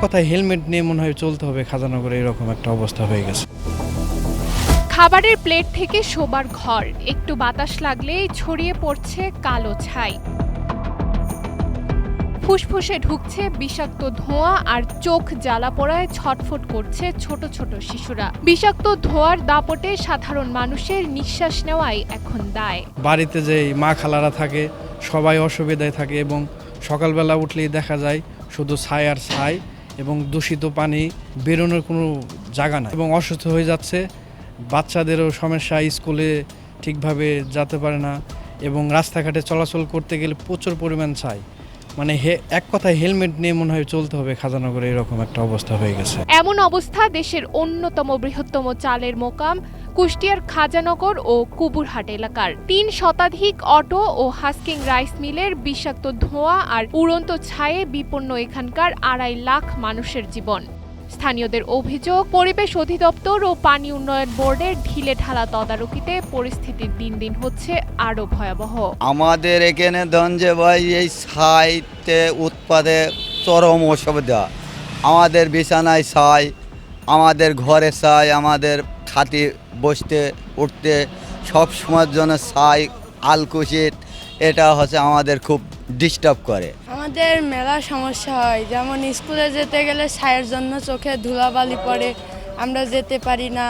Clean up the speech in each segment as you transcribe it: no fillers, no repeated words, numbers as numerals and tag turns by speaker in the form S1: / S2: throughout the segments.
S1: কথায় হেলমেট নিয়ে মনে হয় চলতে হবে খাজানগরে, এরকম একটা অবস্থা হয়ে গেছে।
S2: খাবারের প্লেট থেকে শোবার ঘর, একটু বাতাস লাগলেই ছড়িয়ে পড়ছে কালো ছাই। ফুসফুসে ঢুকছে বিষাক্ত ধোঁয়া আর চোখ জ্বালা পোড়ায় ছটফট করছে ছোট ছোট শিশুরা। বিষাক্ত ধোঁয়ার দাপটে সাধারণ মানুষের নিঃশ্বাস নেওয়াই এখন দায়।
S1: বাড়িতে যে মা খালারা থাকে সবাই অসুবিধায় থাকে এবং সকালবেলা উঠলেই দেখা যায় শুধু ছাই আর ছাই এবং দূষিত পানি, বেরোনোর কোনো জায়গা নাই এবং অসুস্থ হয়ে যাচ্ছে। বাচ্চাদেরও সমস্যা, স্কুলে ঠিকভাবে যেতে পারে না এবং রাস্তাঘাটে চলাচল করতে গেলে প্রচুর পরিমাণ ছাই। মানে এক কথায় হেলমেট নিয়ে মনে হয় চলতে হবে খাজানগরে, এরকম একটা অবস্থা হয়ে গেছে।
S2: এমন অবস্থা দেশের অন্যতম বৃহত্তম চালের মোকাম কুষ্টিয়ার খাজানগর ও কুবুরহাট এলাকার। ৩ শতাধিক অটো ও হাস্কিং রাইস মিলের বিষাক্ত ধোঁয়া আর উড়ন্ত ছায়ে বিপন্ন এখানকার ২.৫ লাখ মানুষের জীবন। স্থানীয়দের অভিযোগ, পরিবেশ অধিদপ্তর ও পানি উন্নয়ন বোর্ডের ঢিলেঢালা তদারকিতে পরিস্থিতি দিন দিন হচ্ছে আরও ভয়াবহ।
S3: আমাদের এখানে ধনজে ভাই এই ছাইতে উৎপাদে চরম অসুবিধা। আমাদের বিছানায় ছাই, আমাদের ঘরে ছাই, আমাদের খাতি বসতে উঠতে সব সময়ের জন্য ছাই, আলকুশিত, এটা হচ্ছে আমাদের খুব ডিস্টার্ব করে।
S4: আমাদের মেলা সমস্যা হয়, যেমন স্কুলে যেতে গেলে ছাইয়ের জন্য চোখে ধুলাবালি পড়ে, আমরা যেতে পারি না।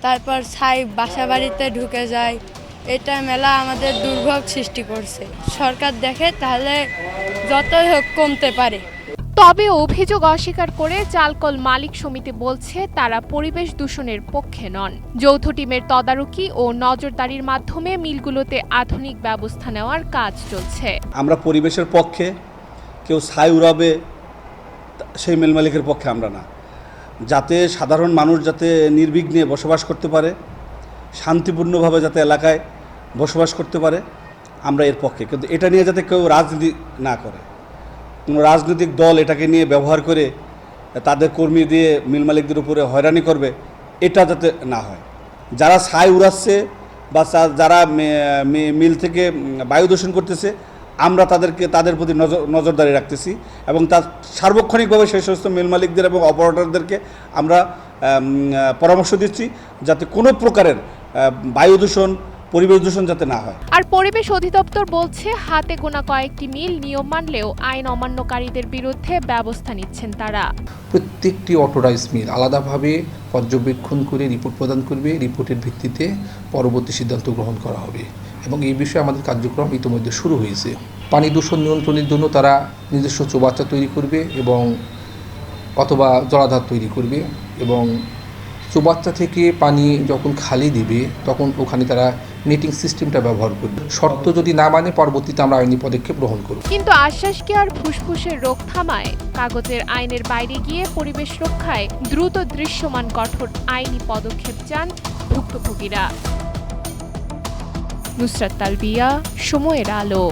S4: তারপর ছাই বাসা বাড়িতে ঢুকে যায়, এটা মেলা আমাদের দুর্ভোগ সৃষ্টি করছে। সরকার দেখে তাহলে যতই হোক কমতে পারে।
S2: তবে অভিযোগ অস্বীকার করে চালকল মালিক সমিতি বলছে তারা পরিবেশ দূষণের পক্ষে নন। যৌথ টিমের তদারকি ও নজরদারির মাধ্যমে মিলগুলোতে আধুনিক ব্যবস্থা নেওয়ার কাজ চলছে।
S5: আমরা পরিবেশের পক্ষে, কেউ ছাই উড়াবে সেই মিল মালিকের পক্ষে আমরা না। যাতে সাধারণ মানুষ যাতে নির্বিঘ্নে বসবাস করতে পারে, শান্তিপূর্ণভাবে যাতে এলাকায় বসবাস করতে পারে, আমরা এর পক্ষে। কিন্তু এটা নিয়ে যাতে কেউ রাজনীতি না করে, কোনো রাজনৈতিক দল এটাকে নিয়ে ব্যবহার করে তাদের কর্মী দিয়ে মিল মালিকদের উপরে হয়রানি করবে, এটা যাতে না হয়। যারা ছাই উড়াচ্ছে বা যারা মিল থেকে বায়ু দূষণ করতেছে, আমরা তাদের প্রতি নজরদারি রাখতেছি এবং তার সার্বক্ষণিকভাবে সেই সমস্ত মিল মালিকদের এবং অপারেটরদেরকে আমরা পরামর্শ দিচ্ছি যাতে কোনো প্রকারের বায়ু দূষণ, পরিবেশ দূষণ যাতে না হয়।
S2: আর পরিবেশ অধিদপ্তর বলছে হাতে গোনা কয়েকটি মিল নিয়ম মানলেও আইন অমান্যকারীদের বিরুদ্ধে ব্যবস্থা নিচ্ছেন তারা।
S6: প্রত্যেকটি অটো রাইস মিল আলাদাভাবে পর্যবেক্ষণ করে রিপোর্ট প্রদান করবে, রিপোর্টের ভিত্তিতে পরবর্তী সিদ্ধান্ত গ্রহণ করা হবে এবং এই বিষয়ে আমাদের কার্যক্রম ইতিমধ্যে শুরু হয়েছে। পানি দূষণ নিয়ন্ত্রণের জন্য তারা নিজস্ব চৌবাচ্চা তৈরি করবে এবং অথবা জলাধার তৈরি করবে এবং চৌবাচ্চা থেকে পানি যখন খালি দিবে তখন ওখানে তারা নেটিং সিস্টেমটা ব্যবহার করবে। শর্ত যদি না মানে পরবর্তীতে আমরা আইনি পদক্ষেপ গ্রহণ করব।
S2: কিন্তু আশ্বাস কি আর ফুসফুসের রোগ থামায়? কাগজের আইনের বাইরে গিয়ে পরিবেশ রক্ষায় দ্রুত দৃশ্যমান কঠোর আইনি পদক্ষেপ চান ভুক্তভোগীরা। নুসরাত তালবিয়া, সময়ের আলো।